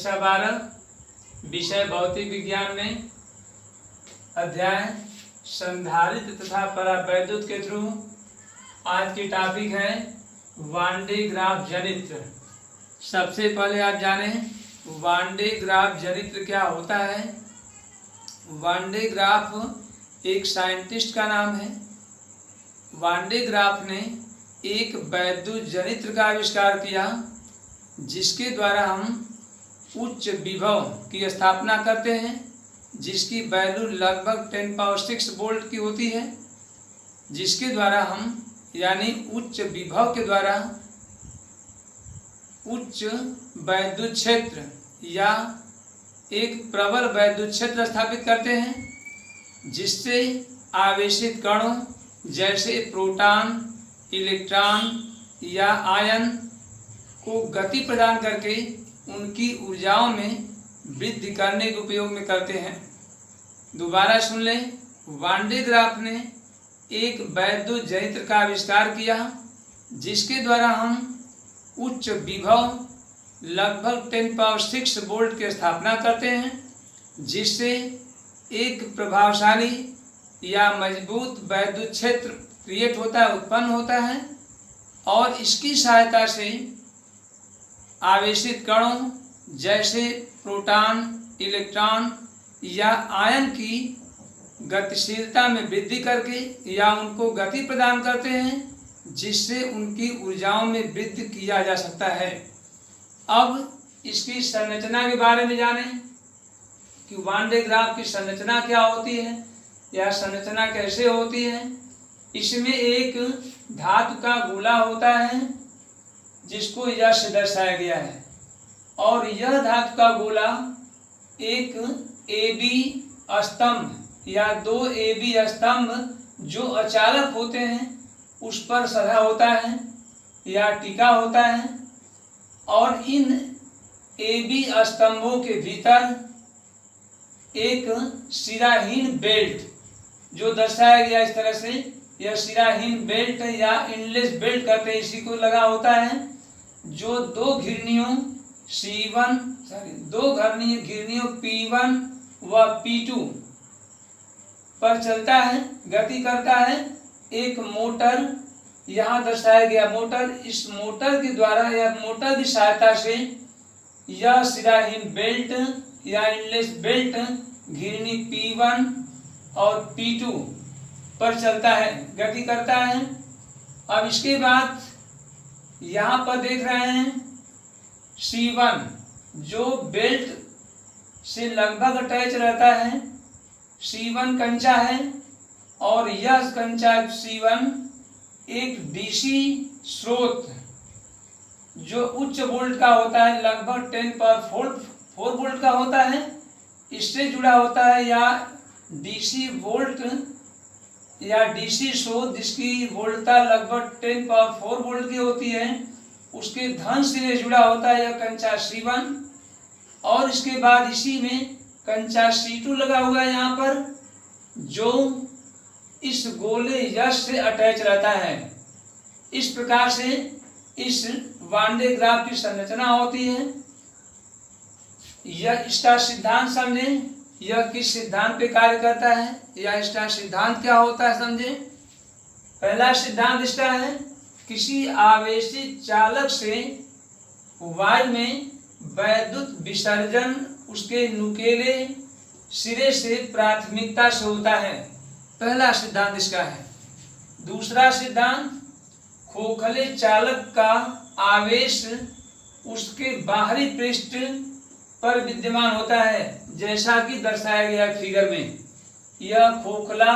कक्षा 12 विषय भौतिक विज्ञान में अध्याय संधारित्र तथा परावैद्युत के थ्रू आज की टॉपिक है वान डे ग्राफ जनित्र। सबसे पहले आप जाने वान डे ग्राफ जनित्र क्या होता है। वान डे ग्राफ एक साइंटिस्ट का नाम है। वान डे ग्राफ ने एक वैद्युत जनित्र का आविष्कार किया जिसके द्वारा हम उच्च विभव की स्थापना करते हैं, जिसकी वैल्यू लगभग 10⁻⁶ वोल्ट की होती है, जिसके द्वारा हम यानी उच्च विभव के द्वारा उच्च वैद्युत क्षेत्र या एक प्रबल वैद्युत क्षेत्र स्थापित करते हैं, जिससे आवेशित कणों जैसे प्रोटॉन, इलेक्ट्रॉन या आयन को गति प्रदान करके उनकी ऊर्जाओं में वृद्धि करने के उपयोग में करते हैं। दोबारा सुन लें, वान डे ग्राफ ने एक वैद्युत जनित्र का आविष्कार किया जिसके द्वारा हम उच्च विभव लगभग 10⁻⁶ वोल्ट की स्थापना करते हैं, जिससे एक प्रभावशाली या मजबूत वैद्युत क्षेत्र क्रिएट होता है, उत्पन्न होता है, और इसकी सहायता से आवेशित कणों जैसे प्रोटॉन, इलेक्ट्रॉन या आयन की गतिशीलता में वृद्धि करके या उनको गति प्रदान करते हैं, जिससे उनकी ऊर्जाओं में वृद्धि किया जा सकता है। अब इसकी संरचना के बारे में जानें कि वान डे ग्राफ की संरचना क्या होती है या संरचना कैसे होती है। इसमें एक धातु का गोला होता है जिसको यह से दर्शाया गया है, और यह धातु का गोला एक AB स्तंभ या 2 AB स्तंभ जो अचालक होते हैं उस पर सधा होता है या टिका होता है, और इन AB स्तंभों के भीतर एक सिराहीन बेल्ट जो दर्शाया गया इस तरह से, यह सिराहीन बेल्ट या इनलेस बेल्ट कहते हैं इसी को, लगा होता है, जो दो घिरनियों P1 व P2 पर चलता है, गति करता है। एक मोटर यहाँ दर्शाया गया मोटर, इस मोटर के द्वारा या मोटर की सहायता से यह सिराहीन बेल्ट या इनलेस बेल्ट घिरनी P1 और P2 पर चलता है, गति करता है। अब इसके बाद यहाँ पर देख रहे हैं C1 जो बेल्ट से लगभग अटैच रहता है। C1 कंचा है और यह कंचा C1 एक DC स्रोत जो उच्च वोल्ट का होता है, लगभग 10⁴ वोल्ट का होता है, इससे जुड़ा होता है, या DC वोल्ट या DC स्रोत जिसकी वोल्टता लगभग 10⁴ वोल्ट की होती है, उसके धन से जुड़ा होता है यह कंचा C1। और इसके बाद इसी में कंचा C2 लगा हुआ है यहाँ पर, जो इस गोले यश से अटैच रहता है। इस प्रकार से इस वान डे ग्राफ की संरचना होती है। यह इसका सिद्धांत समझें, यह किस सिद्धांत पे कार्य करता है या इसका सिद्धांत क्या होता है समझें। पहला सिद्धांत इसका है, किसी आवेशित चालक से वायु में वैद्युत विसर्जन उसके नुकीले सिरे से प्राथमिकता से होता है। पहला सिद्धांत इसका है। दूसरा सिद्धांत, खोखले चालक का आवेश उसके बाहरी पृष्ठ पर विद्यमान होता है, जैसा कि दर्शाया गया फिगर में। यह खोखला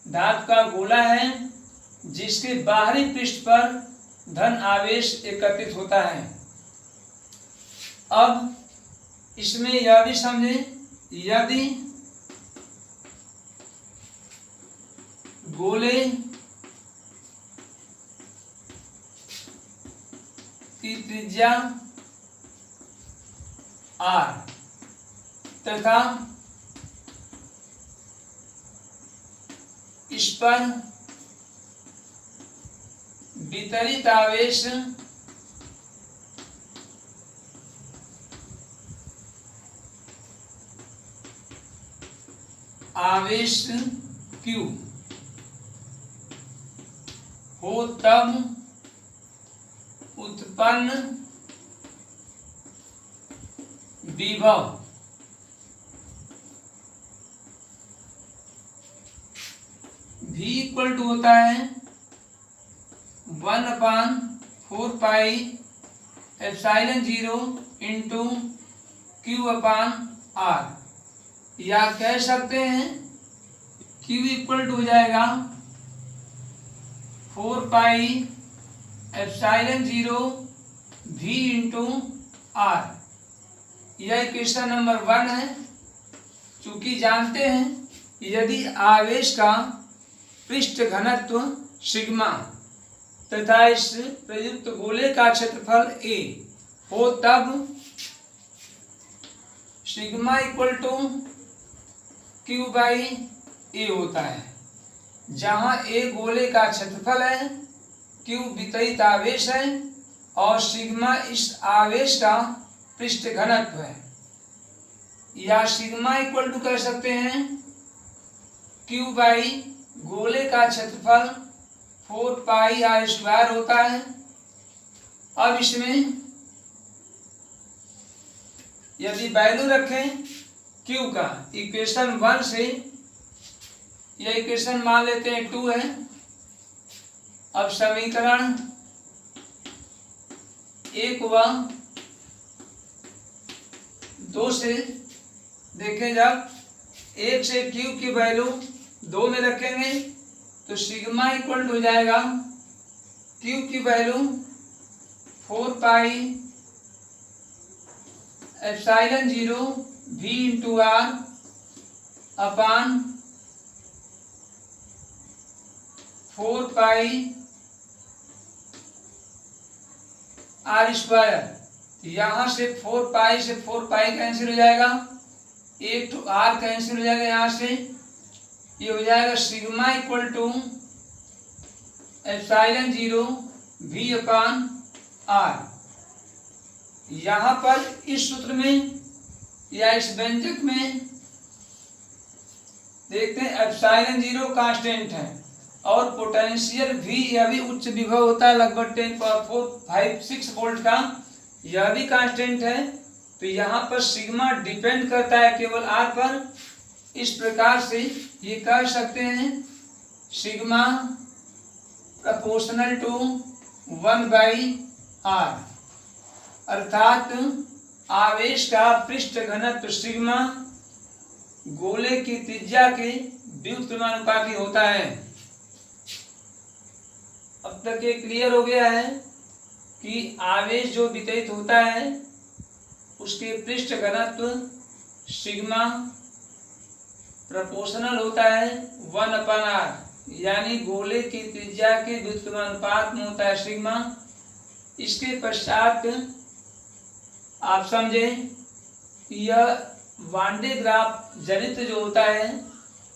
धातु का गोला है जिसके बाहरी पृष्ठ पर धन आवेश एकत्रित होता है। अब इसमें यह भी समझें, यदि गोले की त्रिज्या R तथा इस पर वितरित आवेश आवेश Q हो तब उत्पन्न विभव V इक्वल टू होता है 1/4πε0 इंटू Q/R, या कह सकते हैं Q इक्वल टू हो जाएगा 4πε0 V इंटू R। यह इक्वेशन नंबर 1 है। चूंकि जानते हैं यदि आवेश का पृष्ठ घनत्व सिग्मा तथा इस प्रयुक्त गोले का क्षेत्रफल A हो तब सिग्मा इक्वल टू Q/A होता है, जहां A गोले का क्षेत्रफल है, Q वितरित आवेश है और सिग्मा इस आवेश का पृष्ठ घनत्व है। या सिग्मा इक्वल टू कह सकते हैं Q/ गोले का क्षेत्रफल 4πr² होता है। अब इसमें यदि वैल्यू रखें Q का इक्वेशन 1 से, यह इक्वेशन मान लेते हैं 2 है। अब समीकरण 1 व 2 से देखें, जब 1 से Q की वैल्यू 2 में रखेंगे तो सिग्मा इक्वल हो जाएगा Q की वैल्यू 4πε0 V इंटू R अपान 4πr²। यहाँ से 4π से 4π कैंसिल हो जाएगा, 1 तो R कैंसिल हो जाएगा। यहाँ से ये हो जाएगा सिग्मा इक्वल टू ε0 V/R। यहाँ पर इस सूत्र में या इस व्यंजक में देखते हैं ε0 कांस्टेंट है और पोटेंशियल V यह भी उच्च विभव होता है, लगभग 10⁴56 वोल्ट का, यह भी कांस्टेंट है। तो यहाँ पर सिग्मा डिपेंड करता है केवल R पर। इस प्रकार से ये कह सकते हैं सिग्मा प्रोपोर्शनल टू 1/R, अर्थात आवेश का पृष्ठ घनत्व सिग्मा गोले की त्रिज्या के व्युत्क्रमानुपाती होता है। अब तक ये क्लियर हो गया है कि आवेश जो वितरित होता है उसके पृष्ठ घनत्व सिग्मा प्रोपोर्शनल होता है 1/R, यानी गोले की त्रिज्या के व्युत्क्रमानुपात में होता है सिग्मा। इसके पश्चात आप समझें यह वान डे ग्राफ जनित जो होता है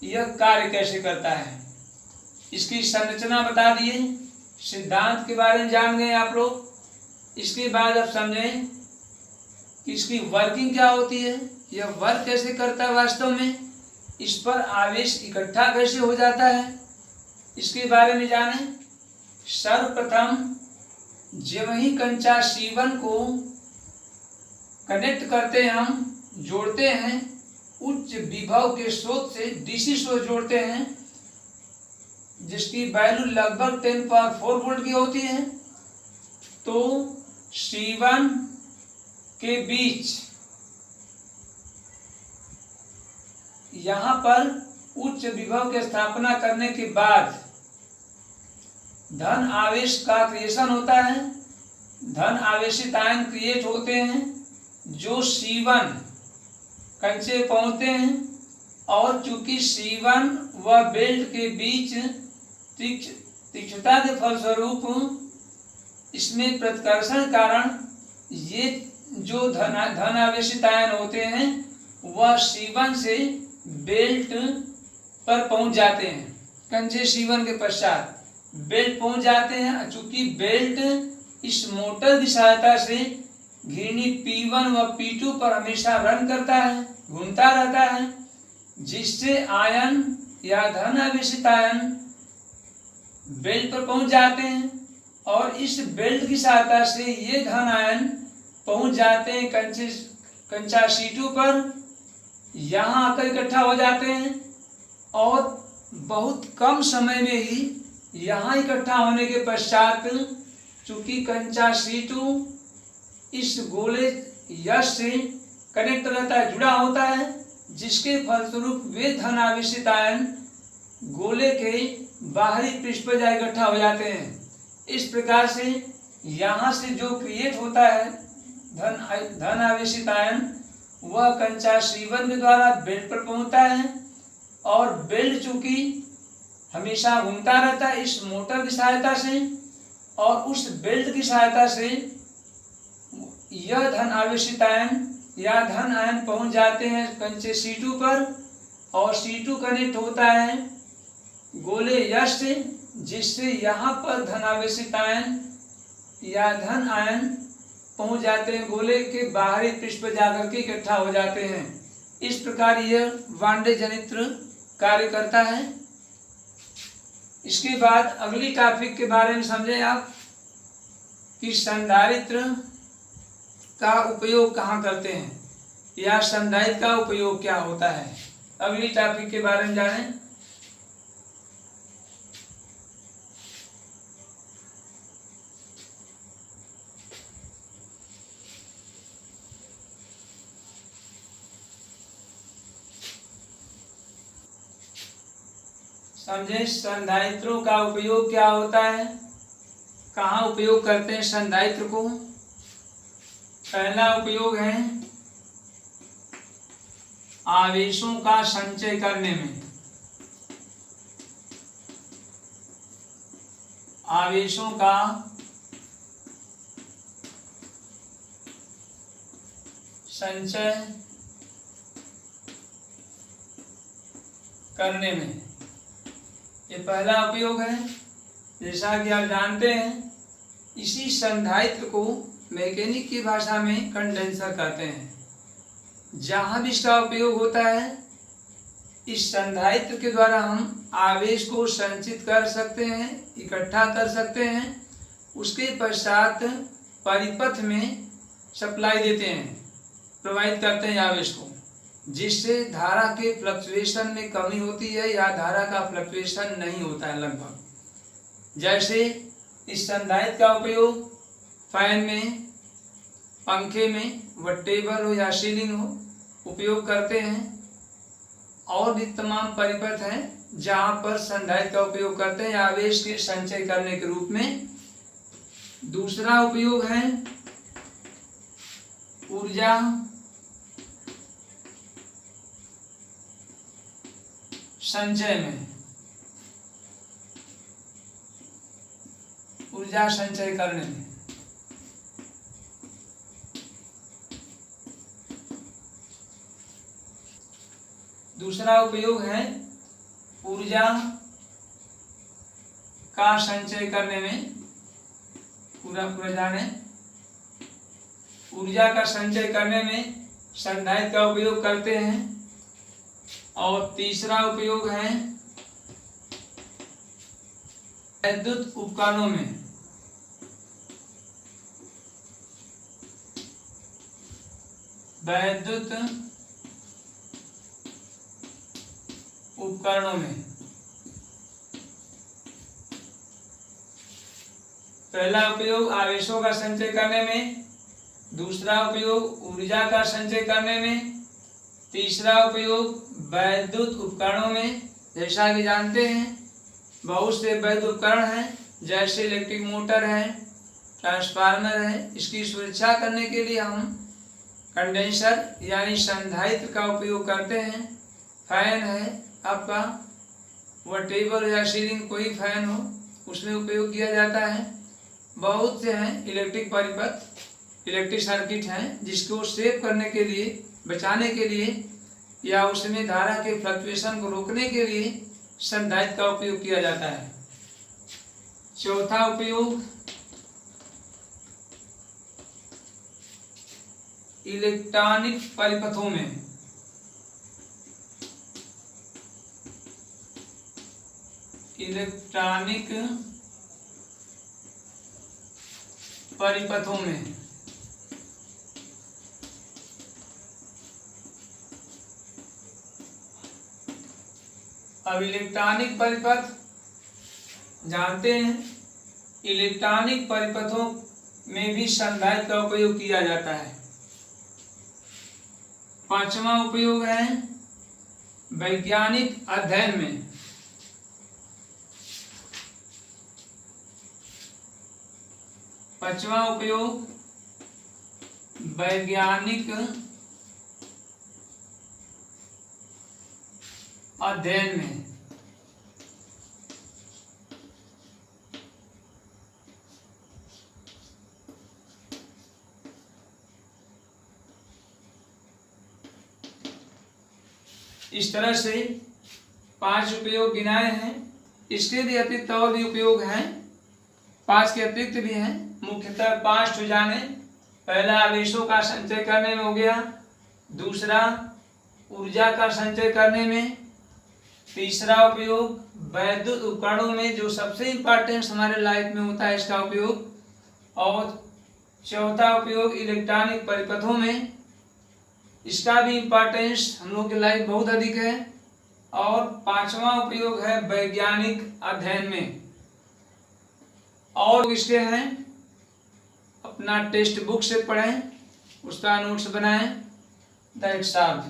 यह कार्य कैसे करता है, इसकी संरचना बता दिए, सिद्धांत के बारे में जान गए आप लोग। इसके बाद अब समझें कि इसकी वर्किंग क्या होती है, यह वर्क कैसे करता है वास्तव में, इस पर आवेश इकट्ठा कैसे हो जाता है, इसके बारे में जानें। सर्वप्रथम जब ही कंचा C1 को कनेक्ट करते हैं, हम जोड़ते हैं उच्च विभव के स्रोत से DC स्रोत जोड़ते हैं जिसकी वैल्यू लगभग 10⁴ वोल्ट की होती है। तो C1 के बीच यहाँ पर उच्च विभव की स्थापना करने के बाद धन आवेश का क्रिएशन होता है, धन आवेशित आयन क्रिएट होते हैं जो C1 कंचे पहुंचते हैं। और चूंकि C1 व बेल्ट के बीच तीक्ष्णता के फलस्वरूप इसमें प्रतिकर्षण कारण ये जो धन आवेशित आयन होते हैं वह C1 से बेल्ट पर पहुंच जाते हैं। कंचे C1 के पश्चात बेल्ट पहुंच जाते हैं। चूंकि बेल्ट इस मोटर की सहायता से घिरनी P1 व P2 पर हमेशा रन करता है, घूमता रहता है, जिससे आयन या धन आवेशित आयन बेल्ट पर पहुंच जाते हैं और इस बेल्ट की सहायता से ये धन आयन पहुंच जाते हैं कंचा C2 पर, यहाँ आकर इकट्ठा हो जाते हैं और बहुत कम समय में ही यहाँ इकट्ठा होने के पश्चात चूंकि कंचा C2 इस गोले यश से कनेक्ट रहता है, जुड़ा होता है, जिसके फलस्वरूप वे धन आवेशित आयन गोले के बाहरी पृष्ठ पर जा इकट्ठा हो जाते हैं। इस प्रकार से यहाँ से जो क्रिएट होता है धन आवेशित आयन, वह कंचा C1 के द्वारा बेल्ट पर पहुंचता है और बेल्ट चूंकि हमेशा घूमता रहता है इस मोटर की सहायता से, और उस बेल्ट की सहायता से यह धन आवेशित आयन या धन आयन पहुंच जाते हैं कंचे C2 पर और C2 कनेक्ट होता है गोले यश से, जिससे यहाँ पर धन आवेशित आयन या धन आयन पहुंच जाते हैं गोले के बाहरी पृष्ठ पर जाकर के इकट्ठा हो जाते हैं। इस प्रकार यह वांडे जनित्र कार्य करता है। इसके बाद अगली टॉपिक के बारे में समझें आप कि संधारित्र का उपयोग कहाँ करते हैं या संधारित्र का उपयोग क्या होता है। अगली टॉपिक के बारे में जानें। समझे संधारित्रों का उपयोग क्या होता है, कहाँ उपयोग करते हैं संधारित्र को। पहला उपयोग है आवेशों का संचय करने में। आवेशों का संचय करने में ये पहला उपयोग है। जैसा कि आप जानते हैं, इसी संधारित्र को मैकेनिक की भाषा में कंडेंसर कहते हैं। जहाँ भी इसका उपयोग होता है, इस संधारित्र के द्वारा हम आवेश को संचित कर सकते हैं, इकट्ठा कर सकते हैं, उसके पश्चात परिपथ में सप्लाई देते हैं, प्रोवाइड करते हैं आवेश को, जिससे धारा के फ्लक्चुएशन में कमी होती है या धारा का फ्लक्चुएशन नहीं होता है लगभग। जैसे इस संधारित्र का उपयोग फैन में, पंखे में, वह टेबल हो या सीलिंग हो, उपयोग करते हैं। और भी तमाम परिपथ हैं जहाँ पर संधारित्र का उपयोग करते हैं आवेश के संचय करने के रूप में। दूसरा उपयोग है ऊर्जा संचय में, ऊर्जा संचय करने में। दूसरा उपयोग है ऊर्जा का संचय करने में। पूरा जाने, ऊर्जा का संचय करने में संधारित्र का उपयोग करते हैं। और तीसरा उपयोग है विद्युत उपकरणों में। विद्युत उपकरणों में पहला उपयोग आवेशों का संचय करने में, दूसरा उपयोग ऊर्जा का संचय करने में, तीसरा उपयोग विद्युत उपकरणों में। जैसा कि जानते हैं, बहुत से विद्युत उपकरण हैं, जैसे इलेक्ट्रिक मोटर है, ट्रांसफार्मर है। इसकी सुरक्षा करने के लिए हम कंडेंसर यानी संधारित्र का उपयोग करते हैं। फैन है आपका, वह टेबल या सीलिंग कोई फैन हो, उसमें उपयोग किया जाता है। बहुत से हैं इलेक्ट्रिक परिपथ, इलेक्ट्रिक सर्किट हैं, जिसको सेव करने के लिए, बचाने के लिए या उसमें धारा के फ्लक्चुएशन को रोकने के लिए संधारित्र का उपयोग किया जाता है। चौथा उपयोग इलेक्ट्रॉनिक परिपथों में। इलेक्ट्रॉनिक परिपथों में। अब इलेक्ट्रॉनिक परिपथ जानते हैं, इलेक्ट्रॉनिक परिपथों में भी संधारित्र का उपयोग किया जाता है। पांचवा उपयोग है वैज्ञानिक अध्ययन में। पांचवा उपयोग वैज्ञानिक अध्ययन में। इस तरह से 5 उपयोग गिनाए हैं। इसके भी अतिरिक्त और भी उपयोग हैं, 5 के अतिरिक्त भी हैं। मुख्यतः 5 तो जाने, पहला आवेशों का संचय करने में हो गया, दूसरा ऊर्जा का संचय करने में, तीसरा उपयोग वैद्युत उपकरणों में जो सबसे इम्पोर्टेंट हमारे लाइफ में होता है इसका उपयोग, और चौथा उपयोग इलेक्ट्रॉनिक परिपथों में, इसका भी इम्पोर्टेंस हम लोग की लाइफ बहुत अधिक है, और पांचवा उपयोग है वैज्ञानिक अध्ययन में। और इसके हैं अपना टेक्स्ट बुक से पढ़ें, उसका नोट्स बनाएं, दैट्स ऑल।